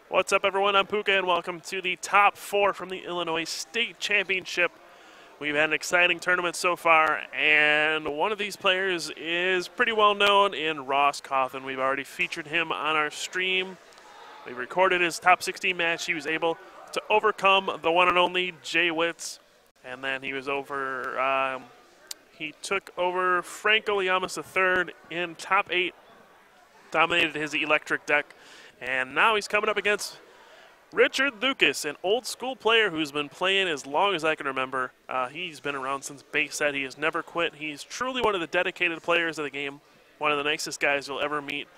What's up, everyone? I'm Pooka, and welcome to the top four from the Illinois State Championship. We've had an exciting tournament so far, and one of these players is pretty well known in Ross Cawthon. We've already featured him on our stream. We recorded his top 16 match. He was able to overcome the one and only Jay Witz, and then he was over. He took over Franco Llamas III in top 8, dominated his electric deck. And now he's coming up against Richard Lucas, an old school player who's been playing as long as I can remember. He's been around since base set. He has never quit. He's truly one of the dedicated players of the game, one of the nicest guys you'll ever meet.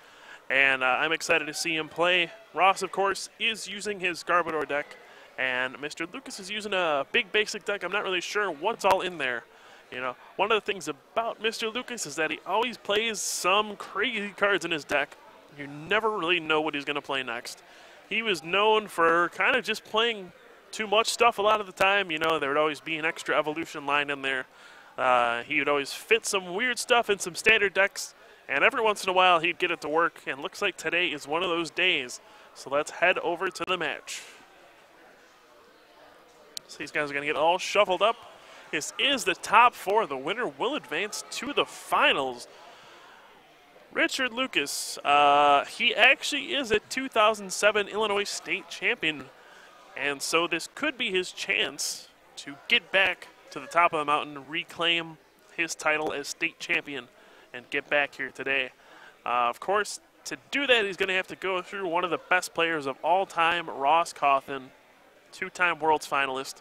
And I'm excited to see him play. Ross, of course, is using his Garbodor deck, and Mr. Lucas is using a big basic deck. I'm not really sure what's all in there. You know, one of the things about Mr. Lucas is that he always plays some crazy cards in his deck. You never really know what he's going to play next. He was known for kind of just playing too much stuff a lot of the time. You know, there would always be an extra evolution line in there. He would always fit some weird stuff in some standard decks, and every once in a while he'd get it to work, and looks like today is one of those days. So let's head over to the match. So these guys are going to get all shuffled up. This is the top four. The winner will advance to the finals. Richard Lucas, he actually is a 2007 Illinois State champion, and so this could be his chance to get back to the top of the mountain, reclaim his title as state champion, and get back here today. Of course, to do that, he's going to have to go through one of the best players of all time, Ross Cawthon, two-time Worlds finalist,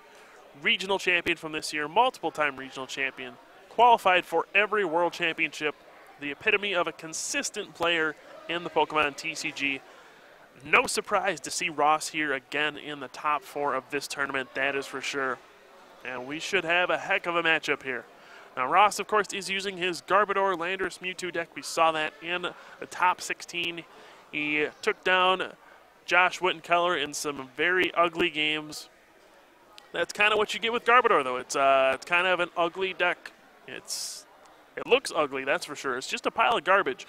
regional champion from this year, multiple-time regional champion, qualified for every World Championship, the epitome of a consistent player in the Pokemon TCG. No surprise to see Ross here again in the top four of this tournament, that is for sure. And we should have a heck of a matchup here. Now, Ross, of course, is using his Garbodor Landorus Mewtwo deck. We saw that in the top 16. He took down Josh Wittenkeller in some very ugly games. That's kind of what you get with Garbodor, though. It's kind of an ugly deck. It looks ugly, that's for sure. It's just a pile of garbage.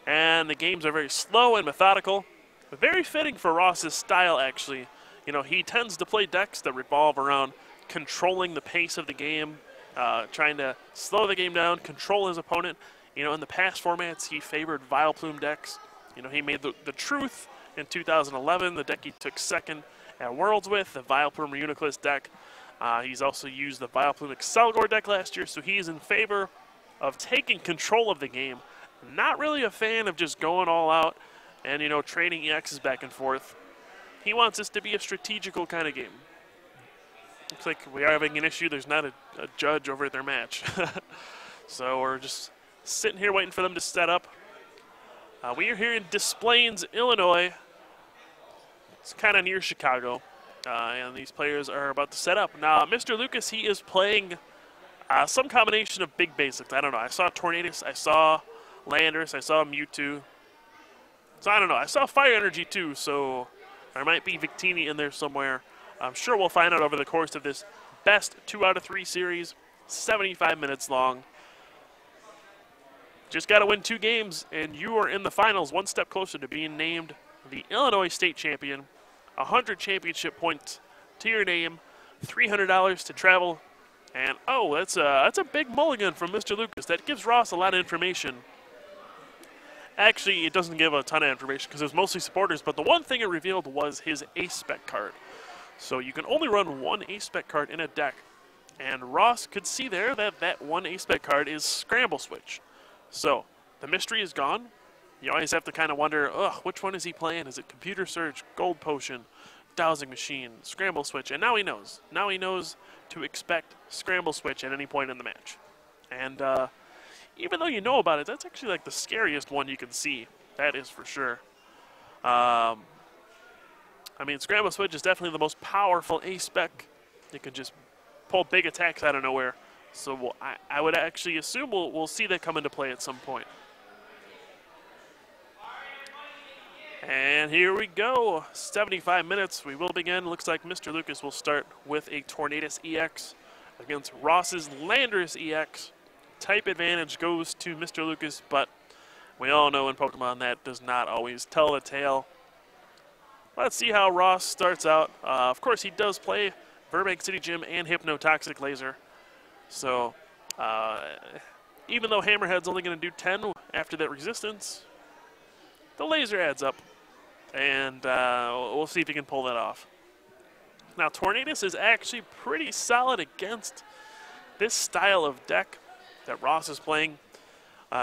And the games are very slow and methodical. But very fitting for Ross's style, actually. You know, he tends to play decks that revolve around controlling the pace of the game, trying to slow the game down, control his opponent. You know, in the past formats, he favored Vileplume decks. You know, he made the Truth in 2011, the deck he took second at Worlds with, the Vileplume Reuniclus deck. He's also used the Vileplume Excelgor deck last year, so he's in favor of taking control of the game. Not really a fan of just going all out and, you know, trading EXs back and forth. He wants this to be a strategical kind of game. Looks like we are having an issue. There's not a judge over at their match. So we're just sitting here waiting for them to set up. We are here in Des Plaines, Illinois. It's kind of near Chicago. And these players are about to set up. Now, Mr. Lucas, he is playing some combination of big basics. I don't know. I saw Tornadus. I saw Landorus. I saw Mewtwo. So I don't know. I saw Fire Energy too, so there might be Victini in there somewhere. I'm sure we'll find out over the course of this best 2 out of 3 series, 75 minutes long. Just got to win 2 games, and you are in the finals, one step closer to being named the Illinois State Champion. 100 championship points to your name, $300 to travel. And, oh, that's a big mulligan from Mr. Lucas. That gives Ross a lot of information. Actually, it doesn't give a ton of information because it was mostly supporters, but the one thing it revealed was his Ace-Spec card. So you can only run one Ace-Spec card in a deck. And Ross could see there that that one Ace-Spec card is Scramble Switch. So the mystery is gone. You always have to kind of wonder, which one is he playing? Is it Computer Surge, Gold Potion, Dowsing Machine, Scramble Switch? And now he knows. Now he knows to expect Scramble Switch at any point in the match. And even though you know about it, that's actually like the scariest one you can see. That is for sure. I mean, Scramble Switch is definitely the most powerful Ace-Spec. You can just pull big attacks out of nowhere. So I would actually assume we'll see that come into play at some point. And here we go, 75 minutes. We will begin. Looks like Mr. Lucas will start with a Tornadus EX against Ross's Landorus EX. Type advantage goes to Mr. Lucas, but we all know in Pokemon that does not always tell the tale. let's see how Ross starts out. Of course, he does play Burbank City Gym and Hypnotoxic Laser. So, even though Hammerhead's only going to do 10 after that resistance, the laser adds up. And we'll see if he can pull that off. Now, Tornadus is actually pretty solid against this style of deck that Ross is playing.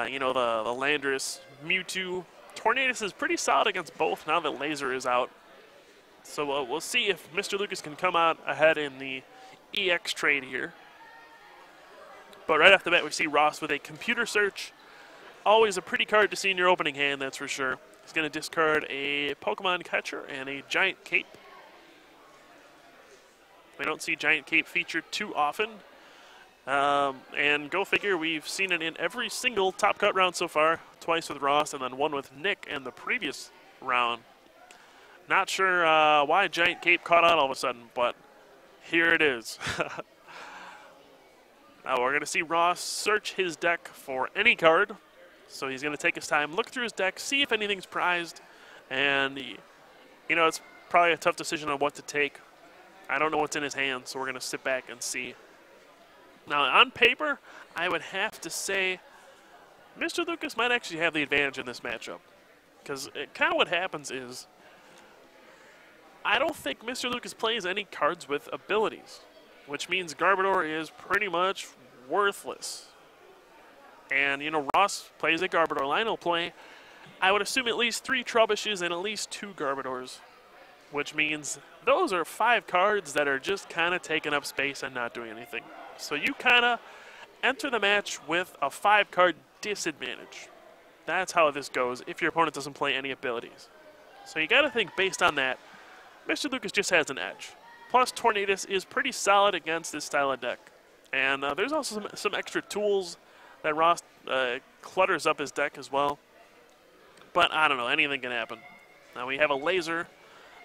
You know, the Landorus, Mewtwo. Tornadus is pretty solid against both now that Laser is out. So we'll see if Mr. Lucas can come out ahead in the EX trade here. But right off the bat, we see Ross with a Computer Search. Always a pretty card to see in your opening hand, that's for sure. He's going to discard a Pokemon Catcher and a Giant Cape. We don't see Giant Cape featured too often. And go figure, we've seen it in every single Top Cut round so far. Twice with Ross and then one with Nick in the previous round. Not sure why Giant Cape caught on all of a sudden, but here it is. Now we're going to see Ross search his deck for any card. So he's going to take his time, look through his deck, see if anything's prized. And, you know, it's probably a tough decision on what to take. I don't know what's in his hand, so we're going to sit back and see. Now, on paper, I would have to say Mr. Lucas might actually have the advantage in this matchup. Because kind of what happens is I don't think Mr. Lucas plays any cards with abilities, which means Garbodor is pretty much worthless. And, you know, Ross plays a Garbodor line. He'll play, I would assume, at least 3 Trubbishes and at least 2 Garbodors, which means those are 5 cards that are just kind of taking up space and not doing anything. So you kind of enter the match with a 5-card disadvantage. That's how this goes if your opponent doesn't play any abilities. So you got to think based on that, Mr. Lucas just has an edge. Plus, Tornadus is pretty solid against this style of deck. And there's also some extra tools that Ross clutters up his deck as well. But I don't know, anything can happen. Now we have a Laser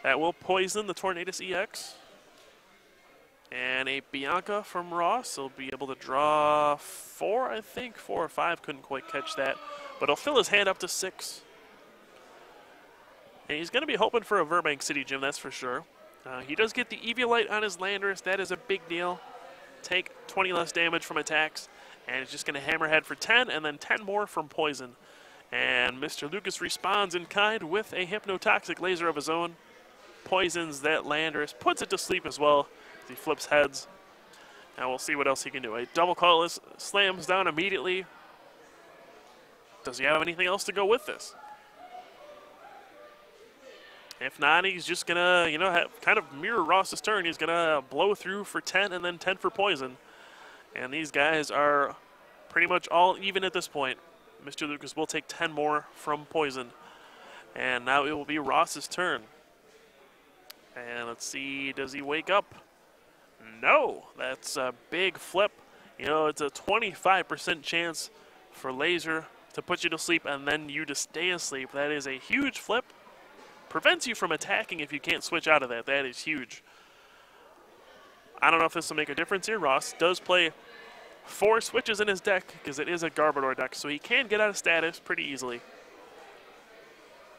that will poison the Tornadus EX. And a Bianca from Ross. He'll be able to draw 4, I think. 4 or 5, couldn't quite catch that. But he'll fill his hand up to 6. And he's going to be hoping for a Burbank City Gym, that's for sure. He does get the Eviolite on his Landorus. That is a big deal. Take 20 less damage from attacks. And he's just going to Hammerhead for 10, and then 10 more from Poison. And Mr. Lucas responds in kind with a Hypnotoxic Laser of his own. Poisons that Landorus, puts it to sleep as well as he flips heads. Now we'll see what else he can do. A Double Colorless slams down immediately. Does he have anything else to go with this? If not, he's just going to, you know, kind of mirror Ross's turn. He's going to blow through for 10 and then 10 for Poison. And these guys are pretty much all even at this point. Mr. Lucas will take 10 more from Poison. And now it will be Ross's turn. And let's see, does he wake up? No, that's a big flip. You know, it's a 25% chance for Laser to put you to sleep and then you to stay asleep. That is a huge flip. Prevents you from attacking if you can't switch out of that. That is huge. I don't know if this will make a difference here. Ross does play 4 switches in his deck because it is a Garbodor deck, so he can get out of status pretty easily.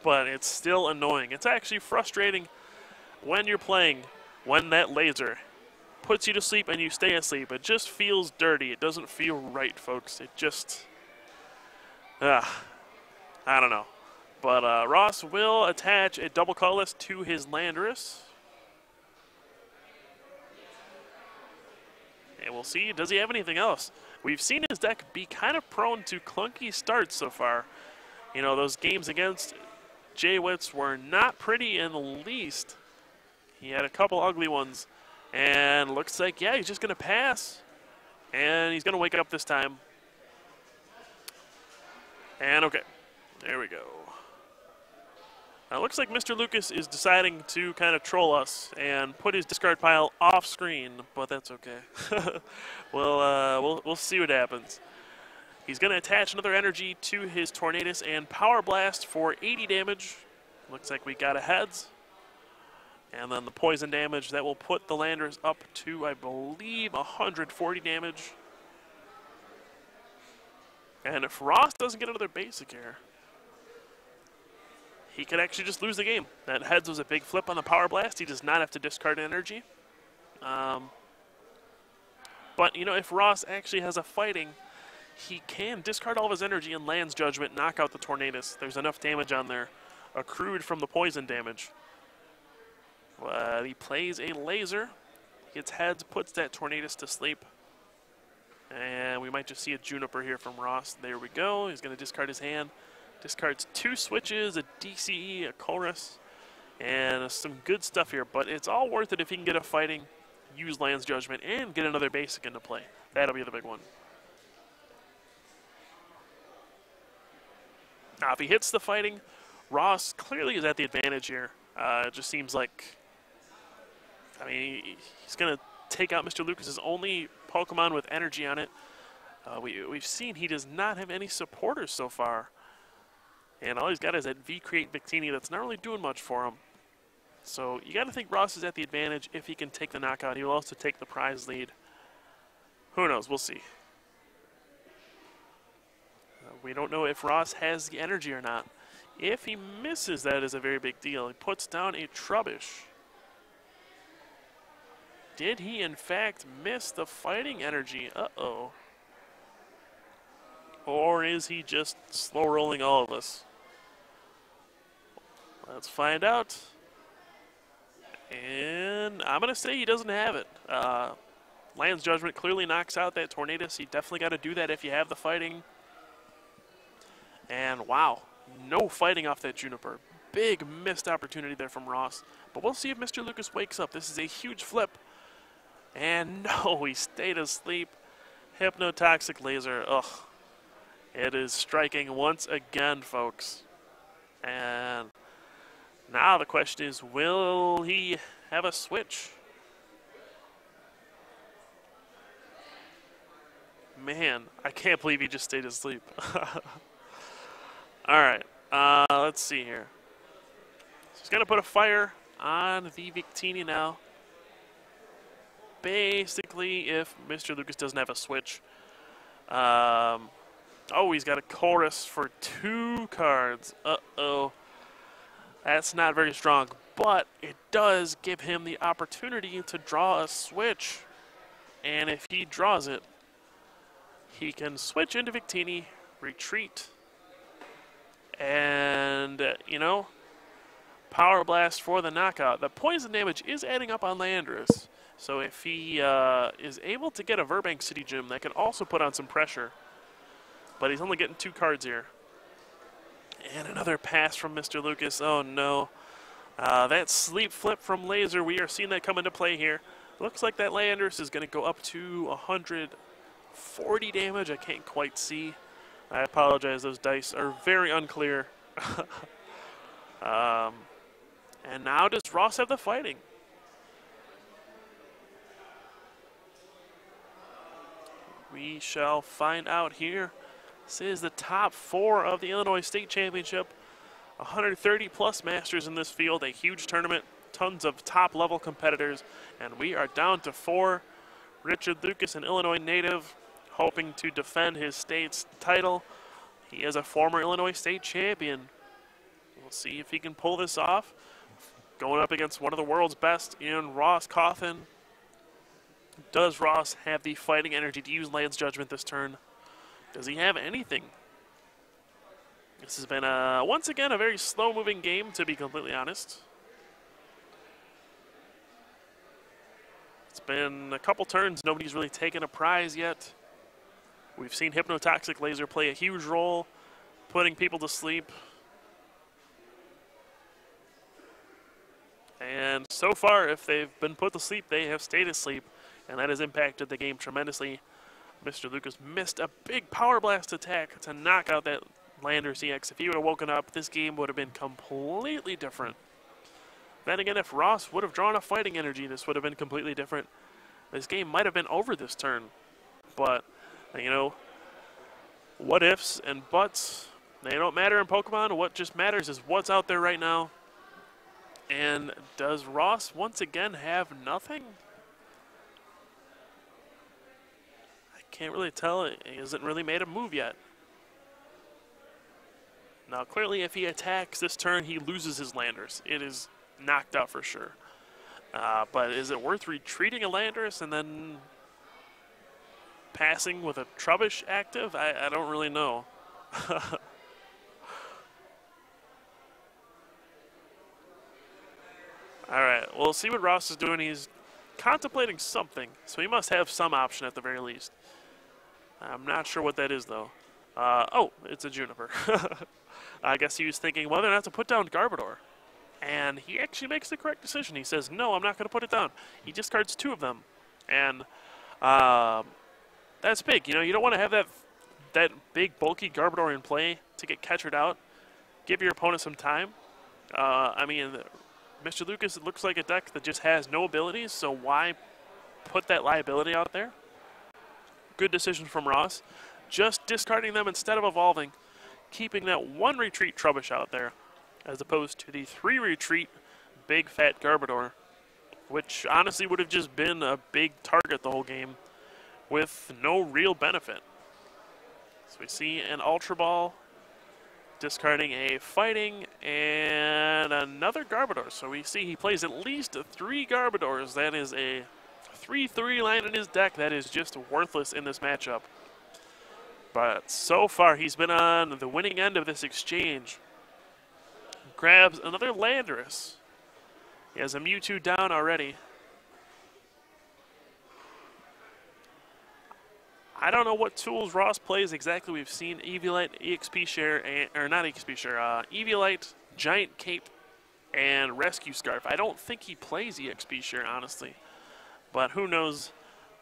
But it's still annoying. It's actually frustrating when you're playing when that Laser puts you to sleep and you stay asleep. It just feels dirty. It doesn't feel right, folks. It just, I don't know. But Ross will attach a Double Colorless to his Landorus. And we'll see, does he have anything else? We've seen his deck be kind of prone to clunky starts so far. You know, those games against J-Wits were not pretty in the least. He had a couple ugly ones. And looks like, yeah, he's just going to pass. And he's going to wake up this time. And okay, there we go. Now, it looks like Mr. Lucas is deciding to kind of troll us and put his discard pile off screen, but that's okay. We'll see what happens. He's going to attach another energy to his Tornadus and Power Blast for 80 damage. Looks like we got a heads. And then the poison damage that will put the Landorus up to, I believe, 140 damage. And if Ross doesn't get another basic here, he could actually just lose the game. That heads was a big flip on the Power Blast. He does not have to discard energy. But, you know, if Ross actually has a fighting, he can discard all of his energy and lands Judgment, knock out the Tornadus. There's enough damage on there, accrued from the poison damage. He plays a laser, gets heads, puts that Tornadus to sleep. And we might just see a Juniper here from Ross. There we go. He's going to discard his hand. Discards 2 switches, a DCE, a Chorus, and some good stuff here. But it's all worth it if he can get a fighting, use Land's Judgment, and get another basic into play. That'll be the big one. Now, if he hits the fighting, Ross clearly is at the advantage here. It just seems like, I mean, he's going to take out Mr. Lucas's only Pokemon with energy on it. We've seen he does not have any supporters so far. And all he's got is that V-Create Victini that's not really doing much for him. So you got to think Ross is at the advantage. If he can take the knockout, he will also take the prize lead. Who knows? We'll see. We don't know if Ross has the energy or not. If he misses, that is a very big deal. He puts down a Trubbish. Did he, in fact, miss the fighting energy? Uh-oh. Or is he just slow-rolling all of us? Let's find out. And I'm going to say he doesn't have it. Land's Judgment clearly knocks out that Tornadus. You definitely got to do that if you have the fighting. And wow, no fighting off that Juniper. Big missed opportunity there from Ross. But we'll see if Mr. Lucas wakes up. This is a huge flip. And no, he stayed asleep. Hypnotoxic Laser. Ugh. It is striking once again, folks. And now the question is, will he have a switch? Man, I can't believe he just stayed asleep. All right, let's see here. So he's going to put a fire on the Victini now. Basically, if Mr. Lucas doesn't have a switch. Oh, he's got a Chorus for 2 cards. Uh-oh. That's not very strong, but it does give him the opportunity to draw a switch. And if he draws it, he can switch into Victini, retreat, and, you know, Power Blast for the knockout. The poison damage is adding up on Landorus, so if he is able to get a Burbank City Gym, that can also put on some pressure. But he's only getting 2 cards here. And another pass from Mr. Lucas. Oh, no. That sleep flip from Laser, we are seeing that come into play here. Looks like that Landorus is going to go up to 140 damage. I can't quite see. I apologize. Those dice are very unclear. And now does Ross have the fighting? We shall find out here. This is the top 4 of the Illinois State Championship. 130 plus masters in this field, a huge tournament, tons of top level competitors, and we are down to 4. Richard Lucas, an Illinois native, hoping to defend his state's title. He is a former Illinois State champion. We'll see if he can pull this off. Going up against one of the world's best in Ross Cawthon. Does Ross have the fighting energy to use Land's Judgment this turn? Does he have anything? This has been, once again, a very slow-moving game, to be completely honest. It's been a couple turns. Nobody's really taken a prize yet. We've seen Hypnotoxic Laser play a huge role, putting people to sleep. And so far, if they've been put to sleep, they have stayed asleep, and that has impacted the game tremendously. Mr. Lucas missed a big Power Blast attack to knock out that Landorus EX. If he would have woken up, this game would have been completely different. Then again, if Ross would have drawn a fighting energy, this would have been completely different. This game might have been over this turn. But, you know, what ifs and buts, they don't matter in Pokemon. What just matters is what's out there right now. And does Ross once again have nothing? Can't really tell. He hasn't really made a move yet. Now, clearly, if he attacks this turn, he loses his Landers. It is knocked out for sure. But is it worth retreating a Landers and then passing with a Trubbish active? I don't really know. All right, we'll see what Ross is doing. He's contemplating something, so he must have some option at the very least. I'm not sure what that is, though. Oh, it's a Juniper. I guess he was thinking whether or not to put down Garbodor. And he actually makes the correct decision. He says, no, I'm not going to put it down. He discards 2 of them. And that's big. You know, you don't want to have that big, bulky Garbodor in play to get catchered out. Give your opponent some time. I mean, Mr. Lucas, it looks like a deck that just has no abilities, so why put that liability out there? Good decision from Ross. Just discarding them instead of evolving, keeping that 1 retreat Trubbish out there, as opposed to the 3 retreat big fat Garbodor, which honestly would have just been a big target the whole game with no real benefit. So we see an Ultra Ball, discarding a Fighting and another Garbodor. So we see he plays at least 3 Garbodors. That is a 3/3 line in his deck that is just worthless in this matchup. But so far he's been on the winning end of this exchange. Grabs another Landorus. He has a Mewtwo down already. I don't know what tools Ross plays exactly. We've seen Eviolite, EXP Share, or not EXP Share, Eviolite, Giant Cape, and Rescue Scarf. I don't think he plays EXP Share, honestly. But who knows?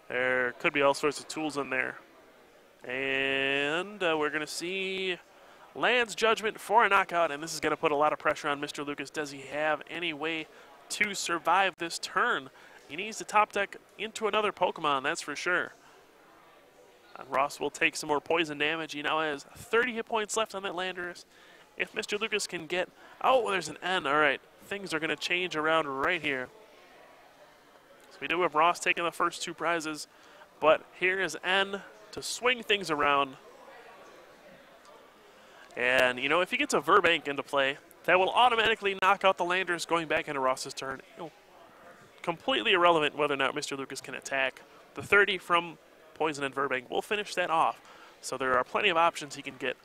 There could be all sorts of tools in there. And we're going to see Land's Judgment for a knockout, and this is going to put a lot of pressure on Mr. Lucas. Does he have any way to survive this turn? He needs to top deck into another Pokemon, that's for sure. And Ross will take some more poison damage. He now has 30 hit points left on that Landorus. If Mr. Lucas can get... Oh, there's an N. All right. Things are going to change around right here. So we do have Ross taking the first 2 prizes. But here is N to swing things around. And, you know, if he gets a Verbank into play, that will automatically knock out the Landers going back into Ross's turn. You know, completely irrelevant whether or not Mr. Lucas can attack. The 30 from Poison and Verbank will finish that off. So there are plenty of options he can get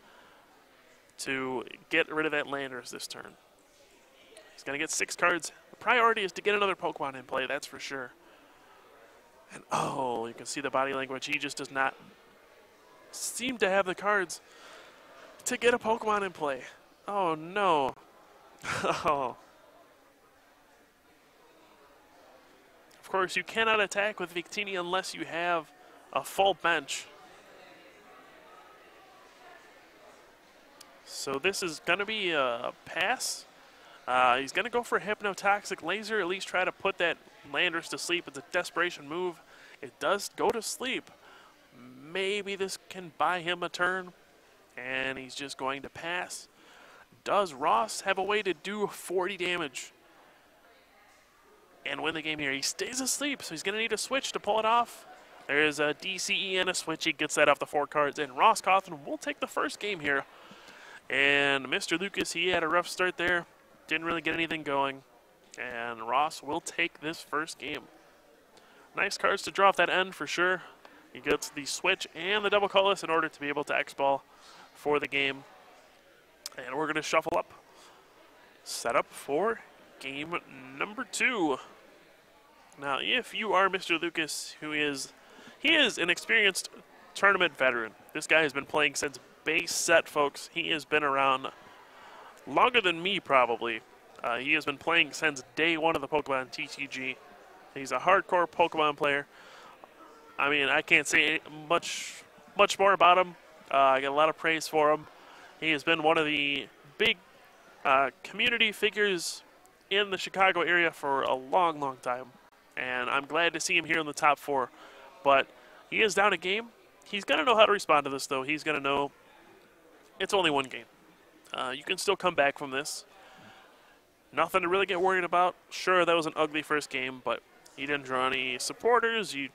to get rid of that Landers this turn. He's going to get 6 cards. The priority is to get another Pokemon in play, that's for sure. And oh, you can see the body language. He just does not seem to have the cards to get a Pokemon in play. Oh, no. Oh. Of course, you cannot attack with Victini unless you have a full bench. So this is going to be a pass. He's going to go for a Hypnotoxic Laser, at least try to put that Landers to sleep. It's a desperation move. It does go to sleep. Maybe this can buy him a turn, and he's just going to pass. Does Ross have a way to do 40 damage and win the game here? He stays asleep, so he's going to need a switch to pull it off. There's a DCE and a switch. He gets that off the 4 cards, and Ross Cawthon will take the first game here. And Mr. Lucas, he had a rough start there. Didn't really get anything going. And Ross will take this first game. Nice cards to draw off that end for sure. He gets the switch and the double colorless in order to be able to X-Ball for the game. And we're going to shuffle up. Set up for game number 2. Now, if you are Mr. Lucas, he is an experienced tournament veteran. This guy has been playing since base set, folks. He has been around longer than me, probably. He has been playing since day 1 of the Pokemon TCG. He's a hardcore Pokemon player. I mean, I can't say much more about him. I get a lot of praise for him. He has been one of the big community figures in the Chicago area for a long, long time. And I'm glad to see him here in the top 4. But he is down a game. He's going to know how to respond to this, though. He's going to know it's only 1 game. You can still come back from this. Nothing to really get worried about. Sure, that was an ugly first game, but you didn't draw any supporters. You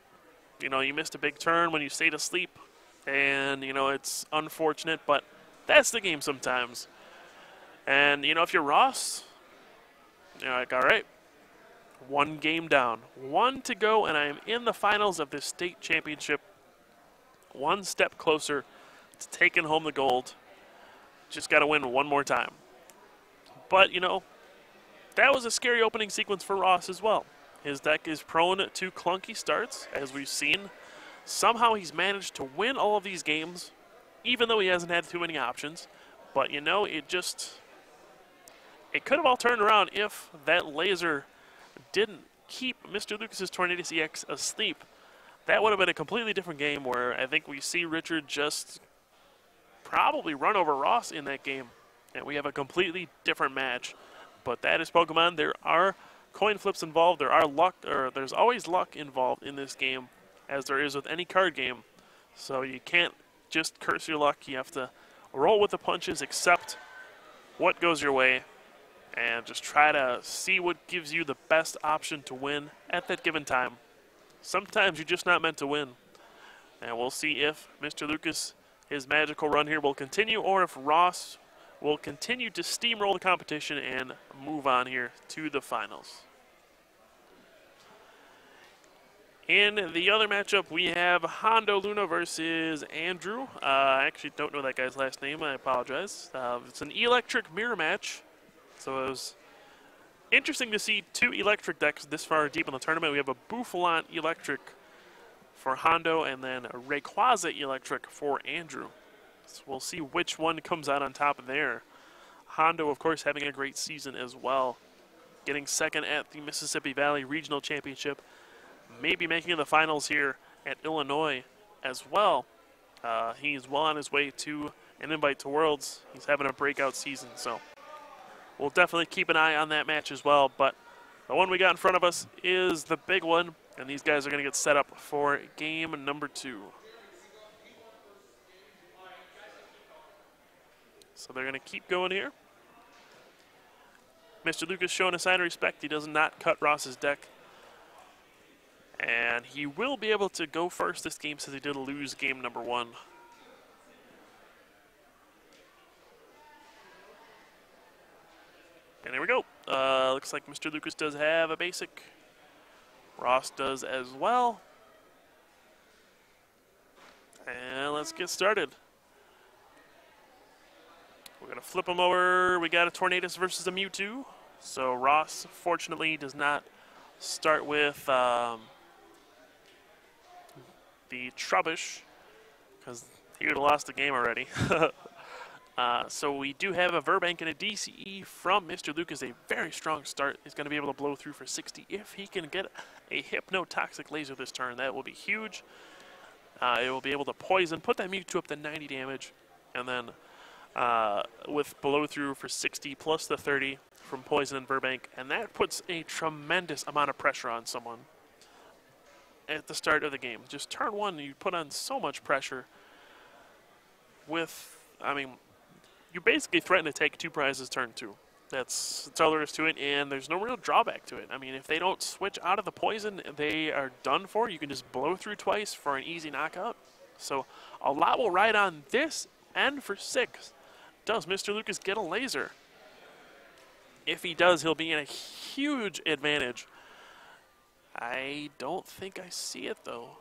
missed a big turn when you stayed asleep. And, it's unfortunate, but that's the game sometimes. And, you know, if you're Ross, you're like, all right, one game down, one to go, and I am in the finals of this state championship. One step closer to taking home the gold. Just got to win one more time. But, you know, that was a scary opening sequence for Ross as well. His deck is prone to clunky starts, as we've seen. Somehow he's managed to win all of these games, even though he hasn't had too many options. But, you know, it could have all turned around if that laser didn't keep Mr. Lucas's Tornadus EX asleep. That would have been a completely different game where I think we see Richard just probably run over Ross in that game, and we have a completely different match. But that is Pokemon. There are coin flips involved. There's always luck involved in this game, as there is with any card game. So you can't just curse your luck. You have to roll with the punches, accept what goes your way, and just try to see what gives you the best option to win at that given time. Sometimes you're just not meant to win. And we'll see if Mr. Lucas, his magical run here will continue, or if Ross will continue to steamroll the competition and move on here to the finals. In the other matchup, we have Hondo Luna versus Andrew. I actually don't know that guy's last name. I apologize. It's an electric mirror match. So it was interesting to see two electric decks this far deep in the tournament. We have a Bouffalant electric for Hondo and then a Rayquaza electric for Andrew. So we'll see which one comes out on top there. Hondo, of course, having a great season as well. Getting second at the Mississippi Valley Regional Championship. Maybe making the finals here at Illinois as well. He's well on his way to an invite to Worlds. He's having a breakout season, so we'll definitely keep an eye on that match as well. But the one we got in front of us is the big one, and these guys are going to get set up for game number 2. So they're going to keep going here. Mr. Lucas showing a sign of respect. He does not cut Ross's deck. And he will be able to go first this game since he did lose game number 1. And here we go. Looks like Mr. Lucas does have a basic. Ross does as well. And let's get started. We're going to flip them over. We got a Tornadus versus a Mewtwo. So Ross, fortunately, does not start with the Trubbish, because he would have lost the game already. So we do have a Verbank and a DCE from Mr. Lucas. A very strong start. He's going to be able to blow through for 60. If he can get a Hypnotoxic Laser this turn, that will be huge. It will be able to poison, put that Mewtwo up to 90 damage, and then with blow through for 60 plus the 30 from poison and Verbank, and that puts a tremendous amount of pressure on someone at the start of the game. Just turn 1, you put on so much pressure with, I mean, you basically threaten to take 2 prizes turn 2. That's all there is to it, and there's no real drawback to it. I mean, if they don't switch out of the poison, they are done for. You can just blow through twice for an easy knockout. So a lot will ride on this, and for 6, does Mr. Lucas get a laser? If he does, he'll be in a huge advantage. I don't think I see it, though.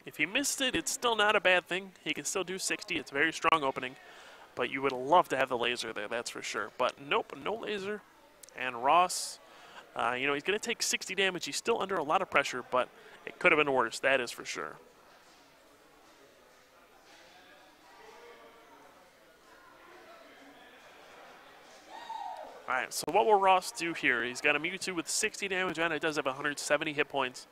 If he missed it, it's still not a bad thing. He can still do 60. It's a very strong opening. But you would love to have the laser there, that's for sure. But nope, no laser. And Ross, you know, he's going to take 60 damage. He's still under a lot of pressure, but it could have been worse, that is for sure. Alright, so what will Ross do here? He's got a Mewtwo with 60 damage and it does have 170 hit points.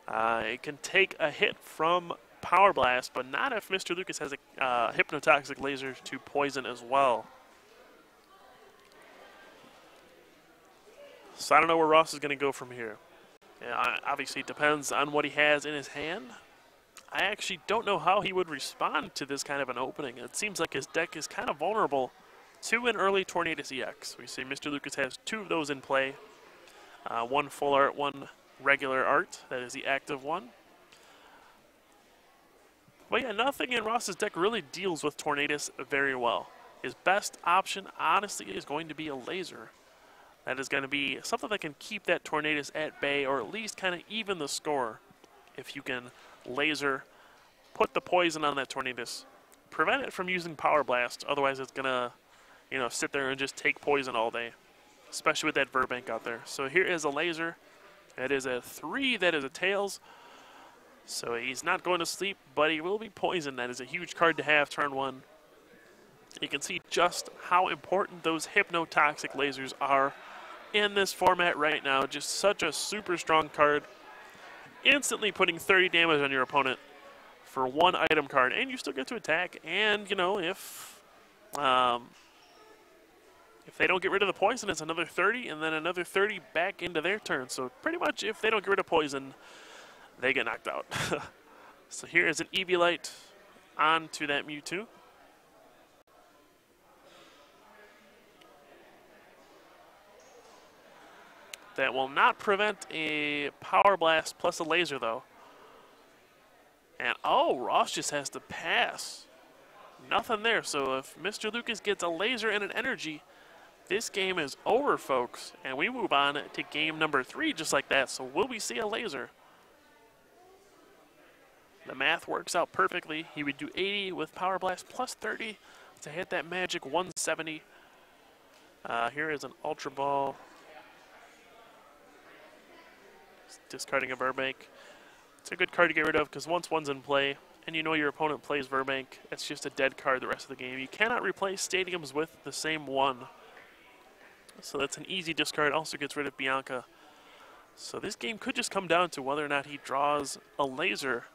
It can take a hit from Power Blast, but not if Mr. Lucas has a Hypnotoxic Laser to poison as well. So I don't know where Ross is going to go from here. Yeah, obviously it depends on what he has in his hand. I actually don't know how he would respond to this kind of an opening. It seems like his deck is kind of vulnerable to an early Tornadus EX. We see Mr. Lucas has 2 of those in play. 1 full art, 1 regular art. That is the active one. But yeah, nothing in Ross's deck really deals with Tornadus very well. His best option, honestly, is going to be a laser. That is going to be something that can keep that Tornadus at bay, or at least kind of even the score. If you can laser, put the poison on that Tornadus, prevent it from using Power Blast. Otherwise, it's going to, sit there and just take poison all day, especially with that Verbank out there. So here is a laser. That is a 3. That is a Tails. So he's not going to sleep, but he will be poisoned. That is a huge card to have turn 1. You can see just how important those Hypnotoxic lasers are in this format right now. Just such a super strong card. Instantly putting 30 damage on your opponent for 1 item card, and you still get to attack. And, if they don't get rid of the poison, it's another 30, and then another 30 back into their turn. So pretty much if they don't get rid of poison, they get knocked out. So here is an Eviolite onto that Mewtwo. That will not prevent a Power Blast plus a laser, though. And, Ross just has to pass. Nothing there. So if Mr. Lucas gets a laser and an energy, this game is over, folks. And we move on to game number 3 just like that. So will we see a laser? The math works out perfectly. He would do 80 with Power Blast plus 30 to hit that magic 170. Here is an Ultra Ball. Discarding a Verbank. It's a good card to get rid of because once one's in play and you know your opponent plays Verbank, it's just a dead card the rest of the game. You cannot replace stadiums with the same one. So that's an easy discard. Also gets rid of Bianca. So this game could just come down to whether or not he draws a laser.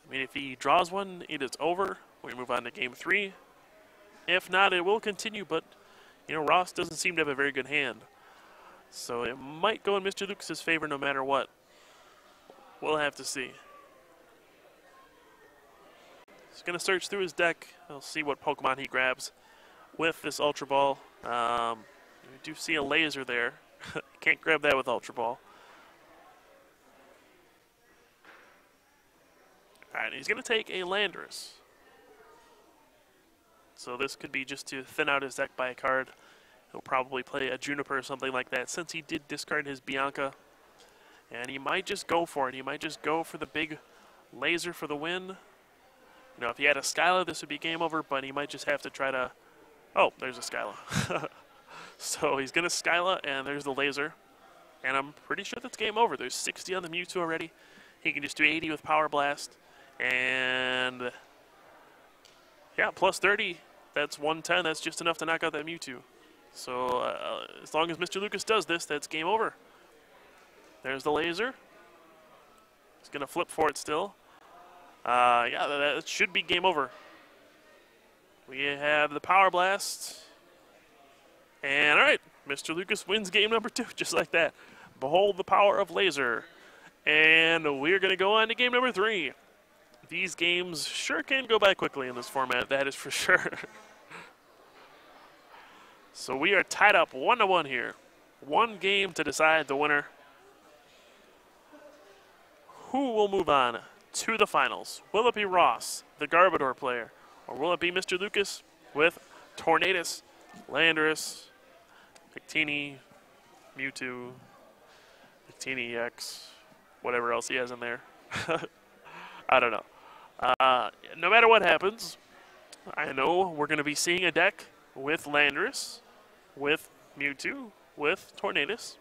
I mean, if he draws one, it is over. We move on to game 3. If not, it will continue, but Ross doesn't seem to have a very good hand. So it might go in Mr. Lucas's favor no matter what. We'll have to see. He's going to search through his deck. He'll see what Pokemon he grabs with this Ultra Ball. You do see a laser there. Can't grab that with Ultra Ball. Alright, he's going to take a Landorus. So this could be just to thin out his deck by a card. He'll probably play a Juniper or something like that since he did discard his Bianca. And he might just go for it. He might just go for the big laser for the win. If he had a Skyla, this would be game over, but he might just have to try to... Oh, there's a Skyla. So he's going to Skyla, and there's the laser. And I'm pretty sure that's game over. There's 60 on the Mewtwo already. He can just do 80 with Power Blast. And... yeah, plus 30. That's 110. That's just enough to knock out that Mewtwo. So as long as Mr. Lucas does this, that's game over. There's the laser. He's going to flip for it still. Yeah, that should be game over. We have the Power Blast. And all right, Mr. Lucas wins game number 2, just like that. Behold the power of laser. And we're going to go on to game number 3. These games sure can go by quickly in this format, that is for sure. So we are tied up 1-1 here. 1 game to decide the winner. Who will move on to the finals? Will it be Ross, the Garbodor player, or will it be Mr. Lucas with Tornadus, Landorus, Victini, Mewtwo, Victini EX, whatever else he has in there? I don't know. No matter what happens, I know we're going to be seeing a deck with Landorus, with Mewtwo, with Tornadus,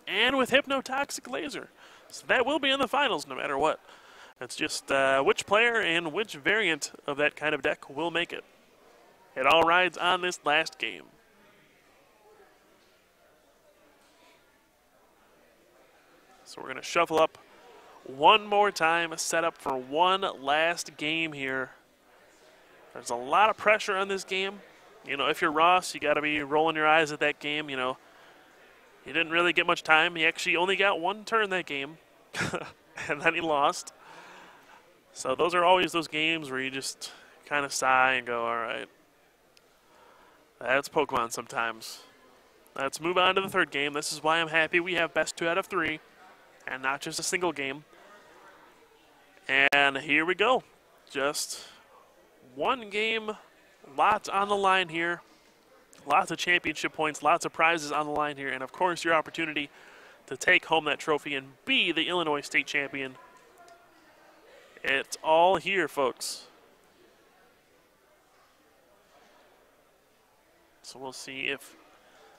and with Hypnotoxic Laser. So that will be in the finals no matter what. It's just which player and which variant of that kind of deck will make it. It all rides on this last game. So we're going to shuffle up one more time, set up for one last game here. There's a lot of pressure on this game. If you're Ross, you got to be rolling your eyes at that game. He didn't really get much time. He actually only got 1 turn that game, and then he lost. So those are always those games where you just kind of sigh and go, all right. That's Pokemon sometimes. Let's move on to the 3rd game. This is why I'm happy we have best 2 out of 3 and not just a single game. And here we go. Just 1 game, Lots on the line here. Lots of championship points, lots of prizes on the line here, and of course your opportunity to take home that trophy and be the Illinois State Champion. It's all here, folks. So we'll see if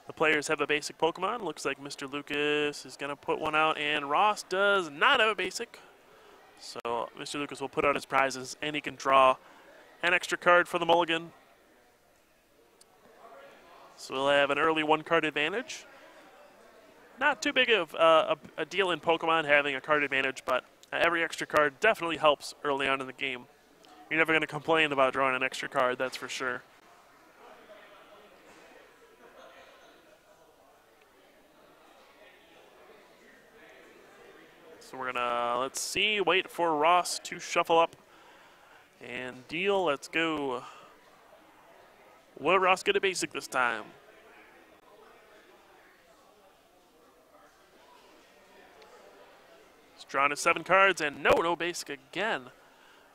the players have a basic Pokemon. Looks like Mr. Lucas is going to put one out, and Ross does not have a basic. So Mr. Lucas will put out his prizes, and he can draw an extra card for the mulligan. So we'll have an early one-card advantage. Not too big of a deal in Pokemon having a card advantage, but every extra card definitely helps early on in the game. You're never going to complain about drawing an extra card, that's for sure. So we're gonna, let's see, wait for Ross to shuffle up and deal. Let's go. Will Ross get a basic this time? He's drawn his 7 cards, and no basic again.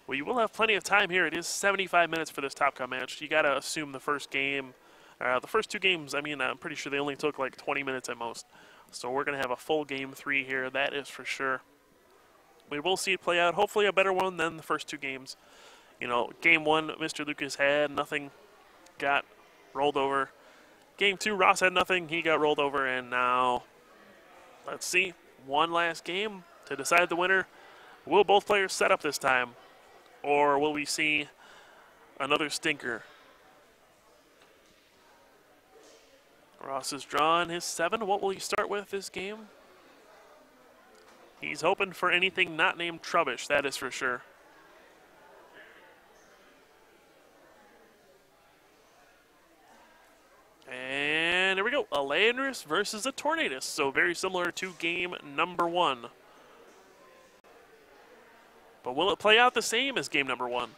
Well, you will have plenty of time here. It is 75 minutes for this Top Cut match. You gotta assume the first game, the first 2 games, I mean, I'm pretty sure they only took like 20 minutes at most. So we're gonna have a full game 3 here, that is for sure. We will see it play out, hopefully a better one than the first 2 games. You know, game 1, Mr. Lucas had nothing, got rolled over. Game 2, Ross had nothing, he got rolled over, and now, let's see, one last game to decide the winner. Will both players set up this time, or will we see another stinker? Ross has drawn his 7. What will he start with this game? He's hoping for anything not named Trubbish, that is for sure. And there we go, a Landorus versus a Tornadus. So very similar to game number 1. But will it play out the same as game number 1?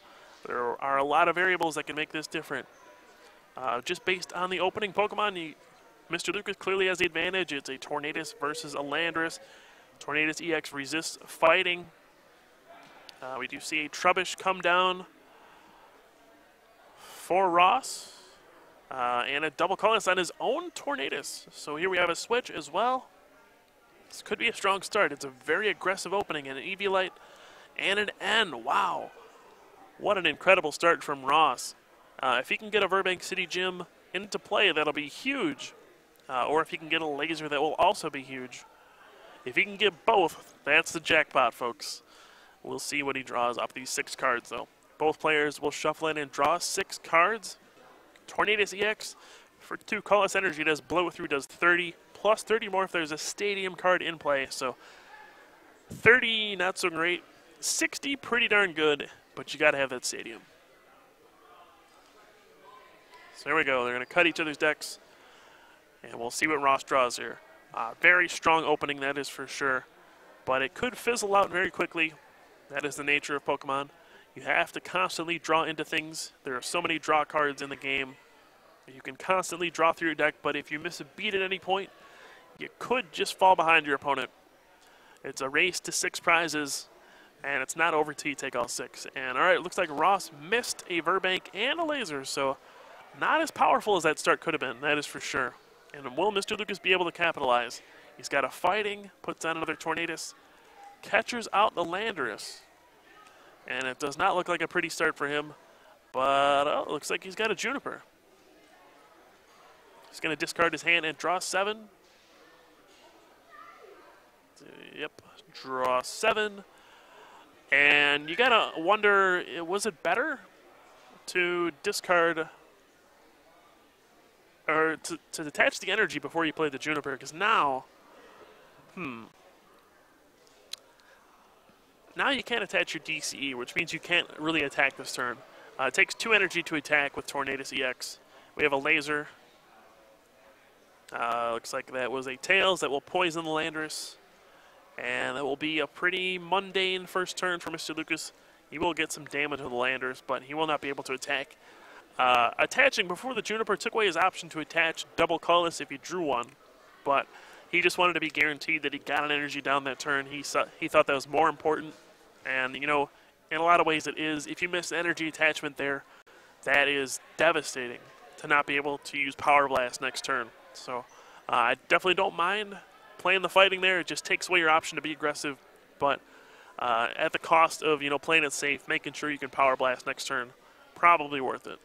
There are a lot of variables that can make this different. Just based on the opening Pokemon, Mr. Lucas clearly has the advantage. It's a Tornadus versus a Landorus. Tornadus EX resists fighting. We do see a Trubbish come down for Ross. And a double colorless on his own Tornadus. So here we have a switch as well. This could be a strong start. It's a very aggressive opening, and an Eviolite and an N. Wow. What an incredible start from Ross. If he can get a Burbank City Gym into play, that'll be huge. Or if he can get a laser, that will also be huge. If he can get both, that's the jackpot, folks. We'll see what he draws off these 6 cards, though. Both players will shuffle in and draw 6 cards. Tornadus EX, for 2 colorless energy, does blow through, does 30, plus 30 more if there's a stadium card in play. So 30, not so great. 60, pretty darn good, but you got to have that stadium. So there we go. They're going to cut each other's decks, and we'll see what Ross draws here. Very strong opening, that is for sure, but it could fizzle out very quickly. That is the nature of Pokemon. You have to constantly draw into things. There are so many draw cards in the game. You can constantly draw through your deck, but if you miss a beat at any point, you could just fall behind your opponent. It's a race to 6 prizes, and it's not over till you take all 6. And all right, it looks like Ross missed a Verbank and a laser, so not as powerful as that start could have been, that is for sure. And will Mr. Lucas be able to capitalize? He's got a fighting, puts on another Tornadus, catchers out the Landorus. And it does not look like a pretty start for him, but it looks like he's got a Juniper. He's going to discard his hand and draw 7. Yep, draw 7. And you got to wonder, was it better to discard or to detach the energy before you play the Juniper? Because now, now you can't attach your DCE, which means you can't really attack this turn. It takes 2 energy to attack with Tornadus EX. We have a laser. Looks like that was a Tails that will poison the Landorus. And that will be a pretty mundane first turn for Mr. Lucas. He will get some damage to the Landorus, but he will not be able to attack. Attaching before the Juniper took away his option to attach double colorless if he drew one. But he just wanted to be guaranteed that he got an energy down that turn. He thought that was more important. And, you know, in a lot of ways it is. If you miss energy attachment there, that is devastating to not be able to use Power Blast next turn. So I definitely don't mind playing the fighting there. It just takes away your option to be aggressive, but at the cost of, you know, playing it safe, making sure you can Power Blast next turn, probably worth it.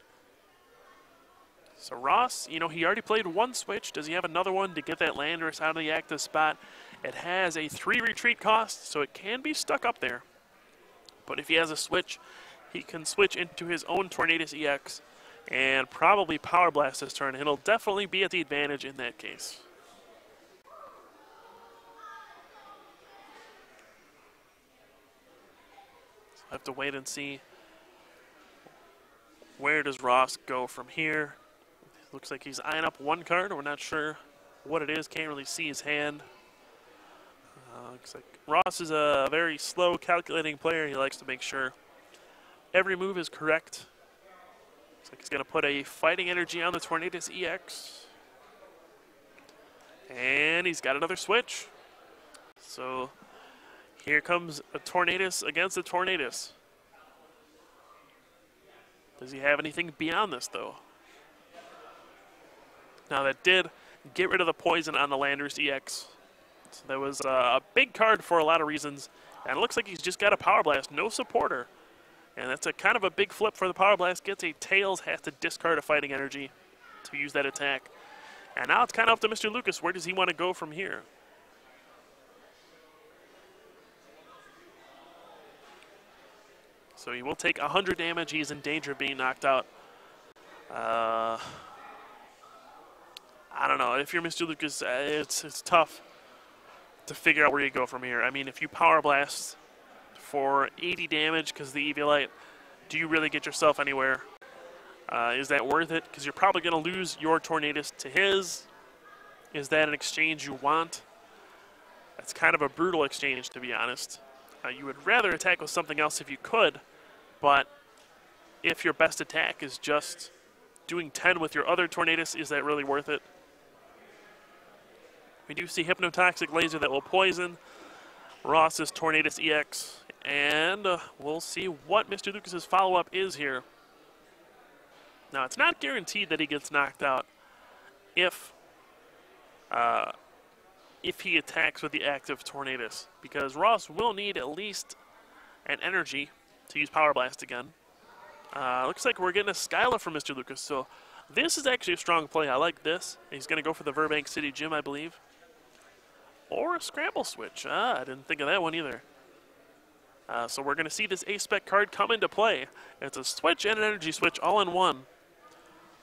So Ross, you know, he already played one switch. Does he have another one to get that Landorus out of the active spot? It has a 3 retreat cost, so it can be stuck up there. But if he has a switch, he can switch into his own Tornadus EX and probably Power Blast this turn, and it'll definitely be at the advantage in that case. So I have to wait and see where does Ross go from here. Looks like he's eyeing up one card. We're not sure what it is. Can't really see his hand. Looks like Ross is a very slow, calculating player. He likes to make sure every move is correct. Looks like he's going to put a Fighting Energy on the Tornadus EX. And he's got another switch. So here comes a Tornadus against a Tornadus. Does he have anything beyond this, though? Now, that did get rid of the poison on the Landorus EX. So that was a big card for a lot of reasons. And it looks like he's just got a Power Blast, no supporter. And that's a kind of a big flip for the Power Blast. Gets a Tails, has to discard a Fighting Energy to use that attack. And now it's kind of up to Mr. Lucas. Where does he want to go from here? So he will take 100 damage. He's in danger of being knocked out. I don't know. If you're Mr. Lucas, it's tough to figure out where you go from here. I mean, if you Power Blast for 80 damage because of the Eviolite, do you really get yourself anywhere? Is that worth it? Because you're probably going to lose your Tornadus to his. Is that an exchange you want? That's kind of a brutal exchange, to be honest. You would rather attack with something else if you could, but if your best attack is just doing 10 with your other Tornadus, is that really worth it? We do see Hypnotoxic Laser that will poison Ross's Tornadus EX, and we'll see what Mr. Lucas's follow-up is here. Now, it's not guaranteed that he gets knocked out if he attacks with the active Tornadus, because Ross will need at least an energy to use Power Blast again. Looks like we're getting a Skyla from Mr. Lucas, so this is actually a strong play. I like this. He's going to go for the Burbank City Gym, I believe. Or a Scramble Switch. I didn't think of that one either. So we're going to see this A-Spec card come into play. It's a switch and an energy switch all in one.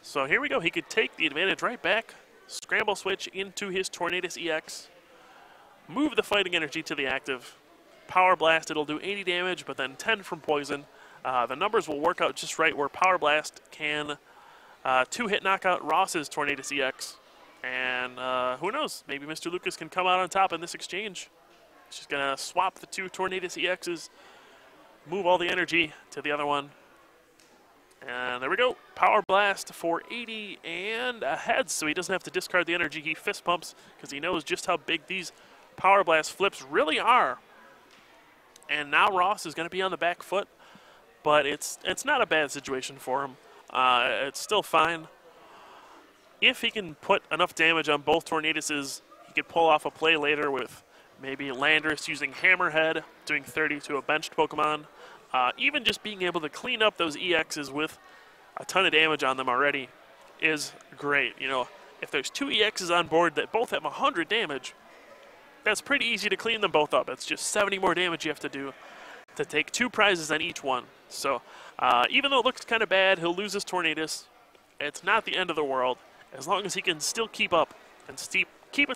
So here we go. He could take the advantage right back. Scramble Switch into his Tornadus EX. Move the Fighting Energy to the active. Power Blast, it'll do 80 damage, but then 10 from poison. The numbers will work out just right where Power Blast can two-hit knockout Ross's Tornadus EX. And who knows, maybe Mr. Lucas can come out on top in this exchange. He's just going to swap the two Tornadus EXs, move all the energy to the other one. And there we go. Power Blast for 80 and ahead, so he doesn't have to discard the energy. He fist pumps because he knows just how big these Power Blast flips really are. And now Ross is going to be on the back foot, but it's not a bad situation for him. It's still fine. If he can put enough damage on both Tornaduses, he could pull off a play later with maybe Landorus using Hammerhead, doing 30 to a benched Pokemon. Even just being able to clean up those EXs with a ton of damage on them already is great. You know, if there's two EXs on board that both have 100 damage, that's pretty easy to clean them both up. It's just 70 more damage you have to do to take 2 prizes on each one. So even though it looks kind of bad, he'll lose his Tornadus. It's not the end of the world, as long as he can still keep up and keep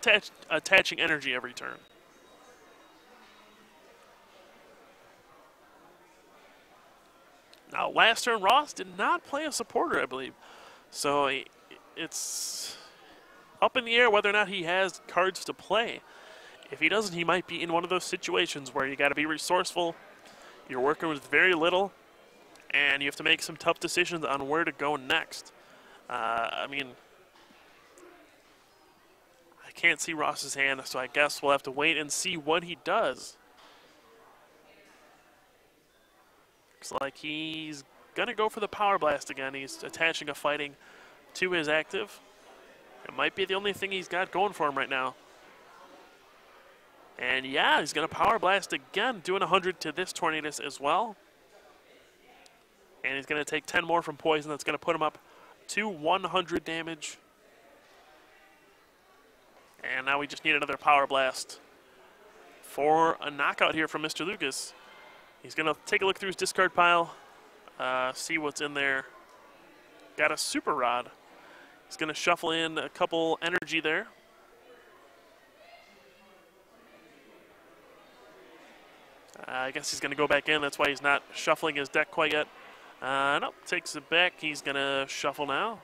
attaching energy every turn. Now, last turn, Ross did not play a supporter, I believe. So it's up in the air whether or not he has cards to play. If he doesn't, he might be in one of those situations where you got to be resourceful. You're working with very little, and you have to make some tough decisions on where to go next. I mean, I can't see Ross's hand, so I guess we'll have to wait and see what he does. Looks like he's going to go for the Power Blast again. He's attaching a fighting to his active. It might be the only thing he's got going for him right now. And yeah, he's going to Power Blast again, doing 100 to this Tornadus as well. And he's going to take 10 more from Poison. That's going to put him up to 100 damage. And now we just need another Power Blast for a knockout here from Mr. Lucas. He's going to take a look through his discard pile, see what's in there. Got a Super Rod. He's going to shuffle in a couple energy there. I guess he's going to go back in. That's why he's not shuffling his deck quite yet. Nope, takes it back. He's going to shuffle now.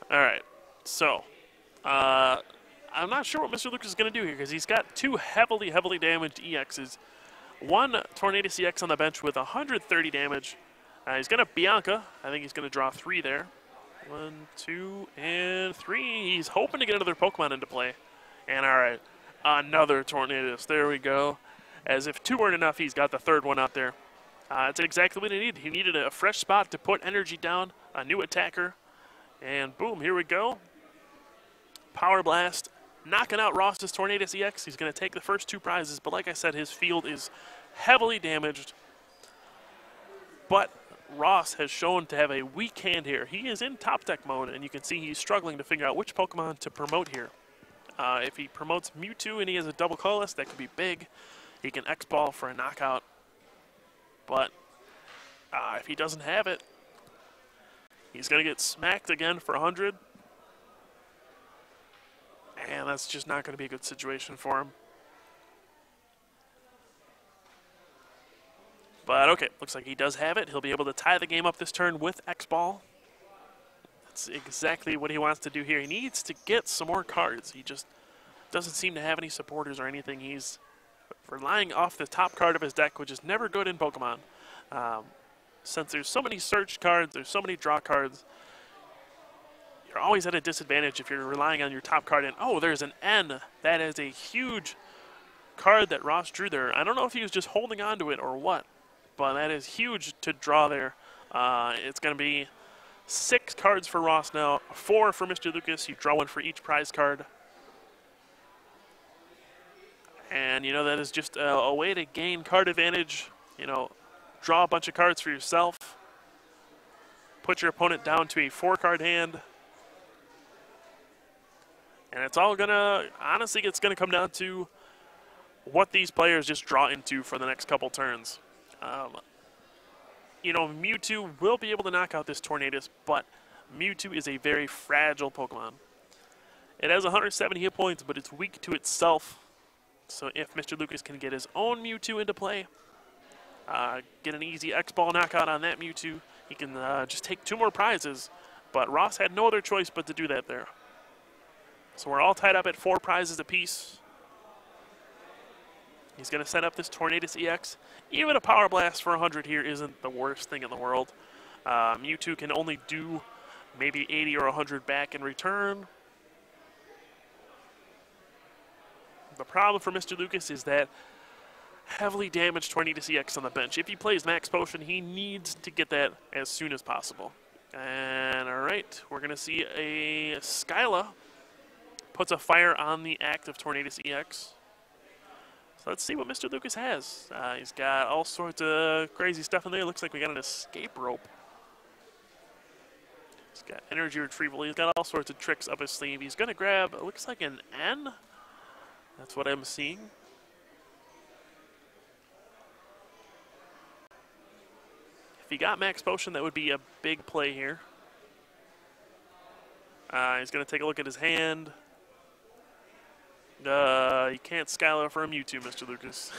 All right, so I'm not sure what Mr. Lucas is going to do here because he's got two heavily damaged EXs. One Tornadus EX on the bench with 130 damage. He's going to Bianca. I think he's going to draw 3 there. 1, 2, and 3. He's hoping to get another Pokemon into play. And all right, another Tornadus. There we go. As if 2 weren't enough, he's got the 3rd one out there. That's exactly what he needed. He needed a fresh spot to put energy down, a new attacker. And boom, here we go. Power Blast, knocking out Ross's Tornadus EX. He's going to take the first 2 prizes, but like I said, his field is heavily damaged. But Ross has shown to have a weak hand here. He is in top deck mode, and you can see he's struggling to figure out which Pokemon to promote here. If he promotes Mewtwo and he has a double colorless, that could be big. He can X-Ball for a knockout. But if he doesn't have it, he's going to get smacked again for 100. And that's just not going to be a good situation for him. But okay, looks like he does have it. He'll be able to tie the game up this turn with X-Ball. That's exactly what he wants to do here. He needs to get some more cards. He just doesn't seem to have any supporters or anything. He's relying off the top card of his deck, which is never good in Pokemon. Since there's so many search cards, there's so many draw cards, you're always at a disadvantage if you're relying on your top card. And oh, there's an N. That is a huge card that Ross drew there. I don't know if he was just holding on to it or what, but that is huge to draw there. It's going to be 6 cards for Ross now, 4 for Mr. Lucas. You draw 1 for each prize card. And, you know, that is just a way to gain card advantage. You know, draw a bunch of cards for yourself. Put your opponent down to a 4-card hand. And it's all going to, honestly, it's going to come down to what these players just draw into for the next couple turns. You know, Mewtwo will be able to knock out this Tornadus, but Mewtwo is a very fragile Pokemon. It has 170 hit points, but it's weak to itself. So if Mr. Lucas can get his own Mewtwo into play, get an easy X-Ball knockout on that Mewtwo, he can just take 2 more prizes. But Ross had no other choice but to do that there. So we're all tied up at 4 prizes apiece. He's going to set up this Tornadus EX. Even a Power Blast for 100 here isn't the worst thing in the world. Mewtwo can only do maybe 80 or 100 back in return. The problem for Mr. Lucas is that heavily damaged Tornadus EX on the bench. If he plays Max Potion, he needs to get that as soon as possible. And all right, we're going to see a Skyla puts a fire on the active Tornadus EX. So let's see what Mr. Lucas has. He's got all sorts of crazy stuff in there. Looks like we got an escape rope. He's got energy retrieval. He's got all sorts of tricks up his sleeve. He's going to grab, it looks like an N. That's what I'm seeing. If he got Max Potion, that would be a big play here. He's going to take a look at his hand. You can't Skyla for a Mewtwo, Mr. Lucas.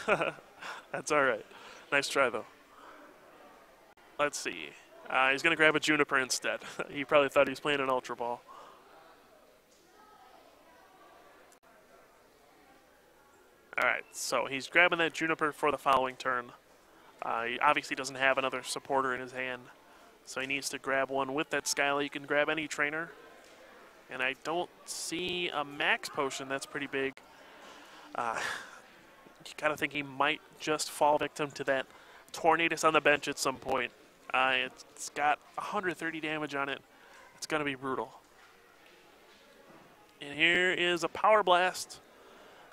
That's all right. Nice try, though. Let's see. He's going to grab a Juniper instead. He probably thought he was playing an Ultra Ball. All right, so he's grabbing that Juniper for the following turn. He obviously doesn't have another supporter in his hand, so he needs to grab one with that Skyla. You can grab any trainer. And I don't see a max potion. That's pretty big. You gotta think he might just fall victim to that Tornadus on the bench at some point. It's got 130 damage on it. It's gonna be brutal. And here is a Power Blast.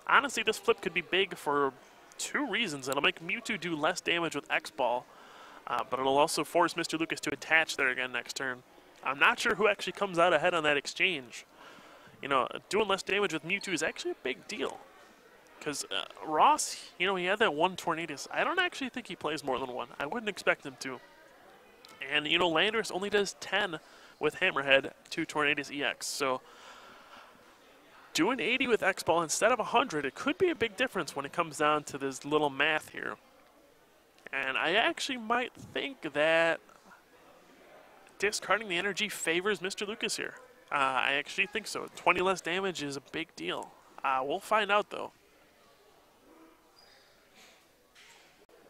Honestly, this flip could be big for two reasons. It'll make Mewtwo do less damage with X-Ball, but it'll also force Mr. Lucas to attach there again next turn. I'm not sure who actually comes out ahead on that exchange. You know, doing less damage with Mewtwo is actually a big deal. Because Ross, you know, he had that one Tornadus. I don't actually think he plays more than one. I wouldn't expect him to. And, you know, Landorus only does 10 with Hammerhead to Tornadus EX. So doing 80 with X-Ball instead of 100, it could be a big difference when it comes down to this little math here. And I actually might think that discarding the energy favors Mr. Lucas here. I actually think so. 20 less damage is a big deal. We'll find out, though.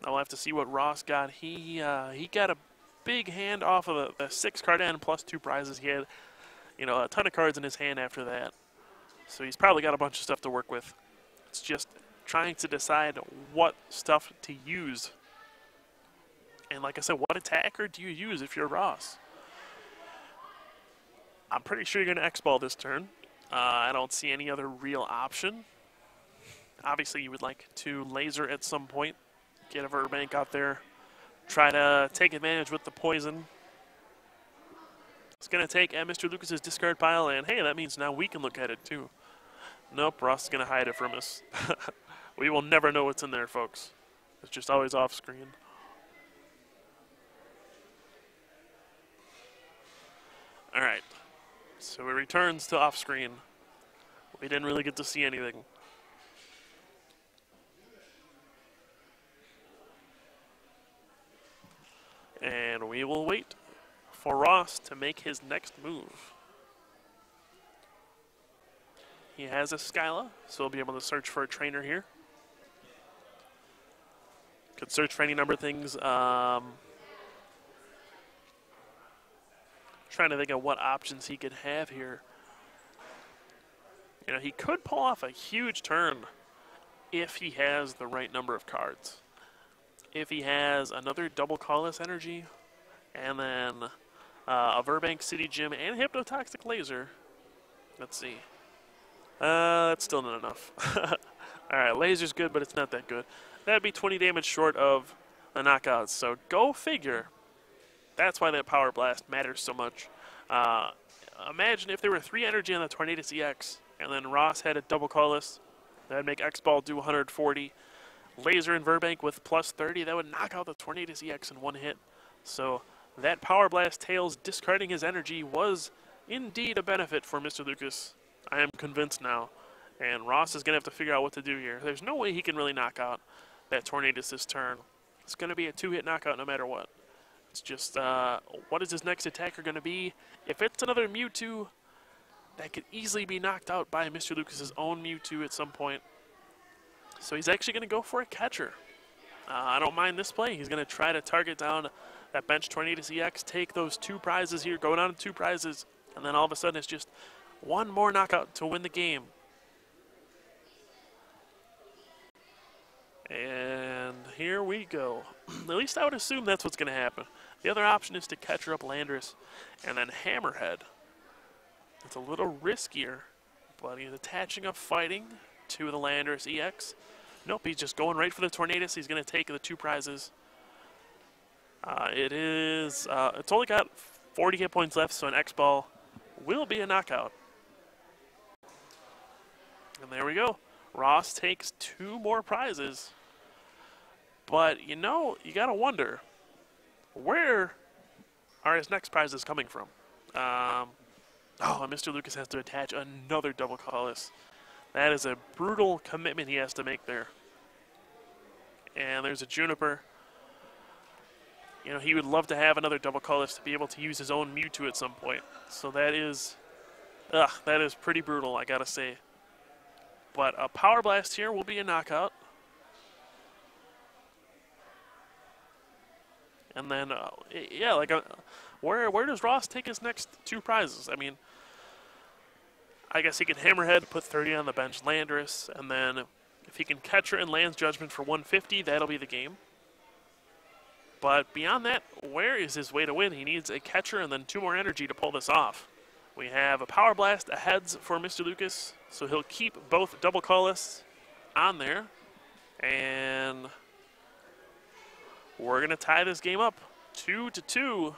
I'll have to see what Ross got. He got a big hand off of the 6-card end plus 2 prizes. He had, you know, a ton of cards in his hand after that. So he's probably got a bunch of stuff to work with. It's just trying to decide what stuff to use. And like I said, what attacker do you use if you're Ross? I'm pretty sure you're going to X-Ball this turn. I don't see any other real option. Obviously, you would like to laser at some point. Get a Verbank out there. Try to take advantage with the poison. It's going to take Mr. Lucas's discard pile, and hey, that means now we can look at it too. Nope, Ross is going to hide it from us. We will never know what's in there, folks. It's just always off screen. All right, so it returns to off screen. We didn't really get to see anything. And we will wait for Ross to make his next move. He has a Skyla, so he'll be able to search for a trainer here. Could search for any number of things. Trying to think of what options he could have here. You know, he could pull off a huge turn if he has the right number of cards. If he has another double colorless energy, and then a Verbank City Gym and Hypnotoxic Laser. Let's see. That's still not enough. Alright, Laser's good, but it's not that good. That'd be 20 damage short of the knockouts, so go figure. That's why that Power Blast matters so much. Imagine if there were 3 energy on the Tornadus EX, and then Ross had a double colorless. That'd make X-Ball do 140. Laser and Verbank with plus 30, that would knock out the Tornadus EX in one hit. So that Power Blast Tails discarding his energy was indeed a benefit for Mr. Lucas. I am convinced now. And Ross is going to have to figure out what to do here. There's no way he can really knock out that Tornadus this turn. It's going to be a 2-hit knockout no matter what. It's just, what is his next attacker going to be? If it's another Mewtwo, that could easily be knocked out by Mr. Lucas's own Mewtwo at some point. So he's actually going to go for a catcher. I don't mind this play. He's going to try to target down that bench Tornadus EX, take those 2 prizes here, go down to 2 prizes, and then all of a sudden it's just one more knockout to win the game. And here we go. At least I would assume that's what's going to happen. The other option is to catcher up Landorus and then Hammerhead. It's a little riskier, but he's attaching up Fighting to the Landorus EX. Nope, he's just going right for the Tornadus. He's going to take the 2 prizes. It's only got 40 hit points left, so an X-Ball will be a knockout. And there we go. Ross takes 2 more prizes. But, you know, you got to wonder, where are his next prizes coming from? And Mr. Lucas has to attach another double colorless. That is a brutal commitment he has to make there. And there's a Juniper. You know, he would love to have another double colorless to be able to use his own Mewtwo at some point. So that is pretty brutal, I gotta say. But a Power Blast here will be a knockout. And then, yeah, like, where does Ross take his next 2 prizes? I mean, I guess he can Hammerhead, put 30 on the bench Landorus, and then if he can Catcher and lands Judgment for 150, that'll be the game. But beyond that, where is his way to win? He needs a Catcher and then 2 more energy to pull this off. We have a Power Blast, a Heads for Mr. Lucas, so he'll keep both double colorless on there. And we're going to tie this game up 2-2.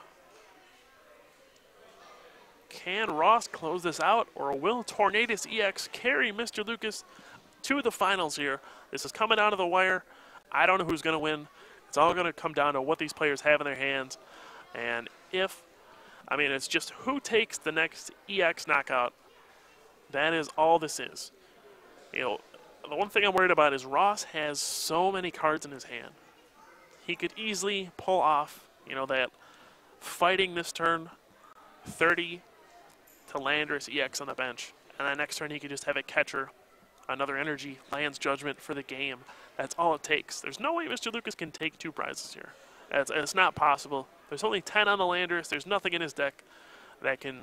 Can Ross close this out, or will Tornadus EX carry Mr. Lucas to the finals here? This is coming down to the wire. I don't know who's going to win. It's all going to come down to what these players have in their hands. And it's just who takes the next EX knockout. That is all this is. The one thing I'm worried about is Ross has so many cards in his hand. He could easily pull off, that fighting this turn, 30 to Landorus EX on the bench. And then next turn he could just have a Catcher, another energy, lands Judgment for the game. That's all it takes. There's no way Mr. Lucas can take 2 prizes here. It's not possible. There's only 10 on the Landorus. There's nothing in his deck that can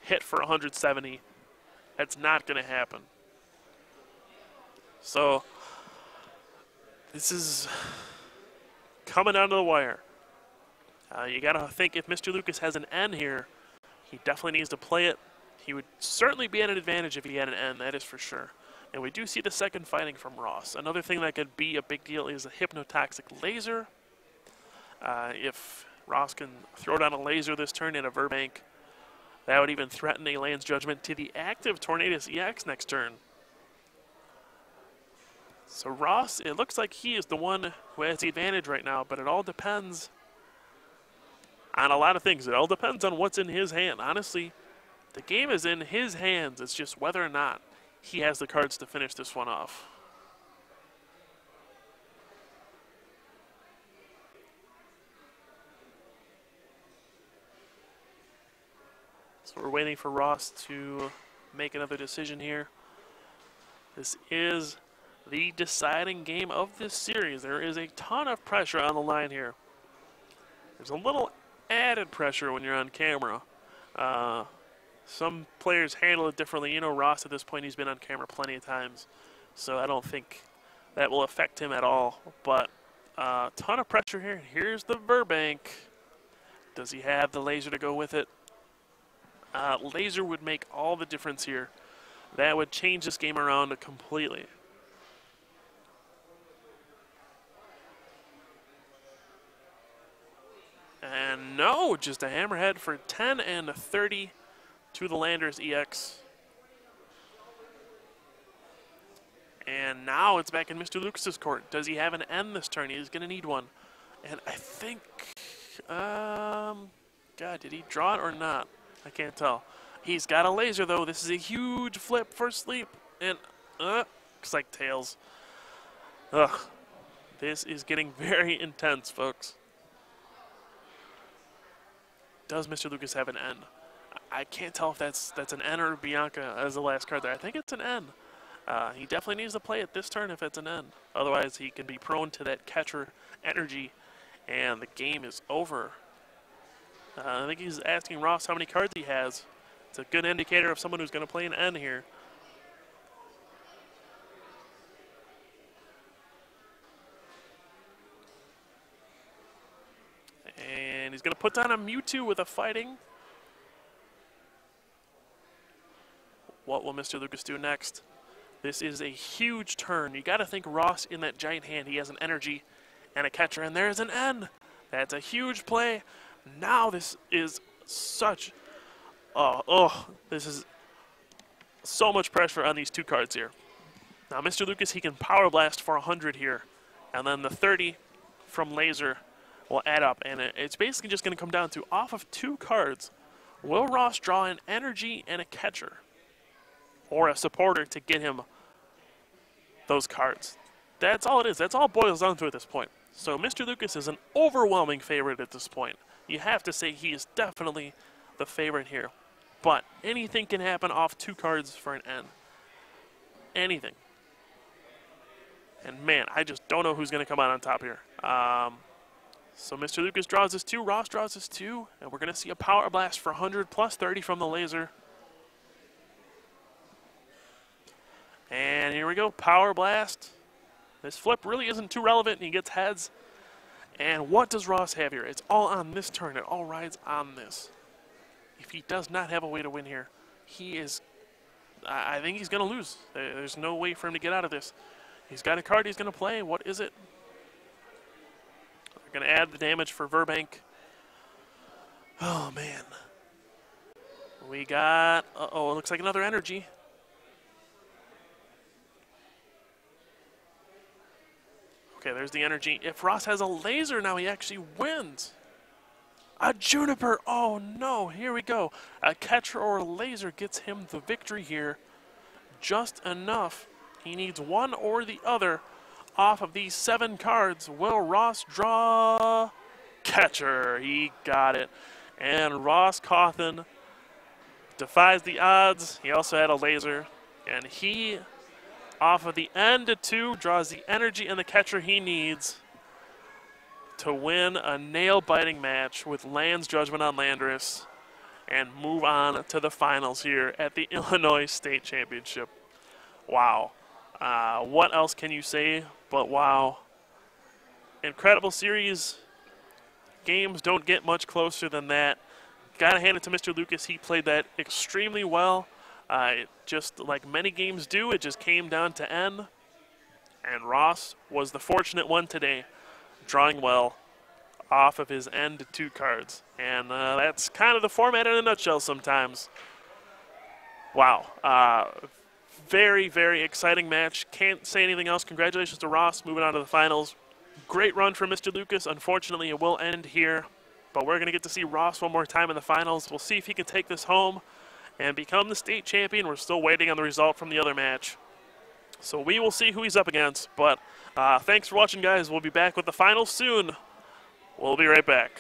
hit for 170. That's not going to happen. So this is coming down to the wire. You got to think if Mr. Lucas has an N here, he definitely needs to play it. He would certainly be at an advantage if he had an N, that is for sure. And we do see the second fighting from Ross. Another thing that could be a big deal is a Hypnotoxic Laser. If Ross can throw down a Laser this turn in a Verbank, that would even threaten a Lands Judgment to the active Tornadus EX next turn. So Ross, it looks like he is the one who has the advantage right now, but it all depends on a lot of things. It all depends on what's in his hand. Honestly, the game is in his hands. It's just whether or not he has the cards to finish this one off. So we're waiting for Ross to make another decision here. This is the deciding game of this series. There is a ton of pressure on the line here. There's a little added pressure when you're on camera. Some players handle it differently. Ross at this point, he's been on camera plenty of times, so I don't think that will affect him at all. But a ton of pressure here. Here's the Verbank. Does he have the Laser to go with it? Laser would make all the difference here. That would change this game around completely. And no, just a Hammerhead for 10 and 30 to the Landorus EX. And now it's back in Mr. Lucas's court. Does he have an N this turn? He's going to need one. And I think, God, did he draw it or not? I can't tell. He's got a Laser, though. This is a huge flip for sleep. And, looks like tails. Ugh. This is getting very intense, folks. Does Mr. Lucas have an N? I can't tell if that's an N or Bianca as the last card there. I think it's an N. He definitely needs to play it this turn if it's an N. Otherwise, he can be prone to that Catcher energy, and the game is over. I think he's asking Ross how many cards he has. It's a good indicator of someone who's going to play an N here. And he's going to put down a Mewtwo with a fighting. What will Mr. Lucas do next? This is a huge turn. You got to think Ross in that giant hand. He has an energy and a Catcher, and there's an N. That's a huge play. Now this is such, this is so much pressure on these 2 cards here. Now Mr. Lucas, he can Power Blast for 100 here, and then the 30 from Laser will add up, and it's basically just going to come down to off of 2 cards, will Ross draw an energy and a Catcher, or a supporter to get him those cards? That's all it is. That's all it boils down to at this point. So Mr. Lucas is an overwhelming favorite at this point. You have to say he is definitely the favorite here. But anything can happen off 2 cards for an N. Anything. And man, I just don't know who's going to come out on top here. So Mr. Lucas draws his 2, Ross draws his 2, and we're going to see a Power Blast for 100 plus 30 from the Laser. And here we go, power blast. This flip really isn't too relevant, and he gets heads. And what does Ross have here? It's all on this turn. It all rides on this. If he does not have a way to win here, he is, I think he's going to lose. There's no way for him to get out of this. He's got a card he's going to play. What is it? They're going to add the damage for Verbank. Oh, man. We got, uh-oh, it looks like another energy. Okay, there's the energy. If Ross has a laser now, he actually wins. A Juniper. Oh, no. Here we go. A catcher or a laser gets him the victory here. Just enough. He needs one or the other off of these 7 cards. Will Ross draw? Catcher. He got it. And Ross Cawthon defies the odds. He also had a laser. And he, off of the end of 2, draws the energy and the catcher he needs to win a nail-biting match with Land's Judgment on Landorus and move on to the finals here at the Illinois State Championship. Wow. What else can you say but wow. Incredible series. Games don't get much closer than that. Gotta hand it to Mr. Lucas. He played that extremely well. Just like many games do, it just came down to N. And Ross was the fortunate one today, drawing well off of his end 2 cards. And that's kind of the format in a nutshell sometimes. Wow. Very, very exciting match. Can't say anything else. Congratulations to Ross moving on to the finals. Great run for Mr. Lucas. Unfortunately, it will end here. But we're going to get to see Ross one more time in the finals. We'll see if he can take this home and become the state champion. We're still waiting on the result from the other match. So we will see who he's up against. But thanks for watching, guys. We'll be back with the finals soon. We'll be right back.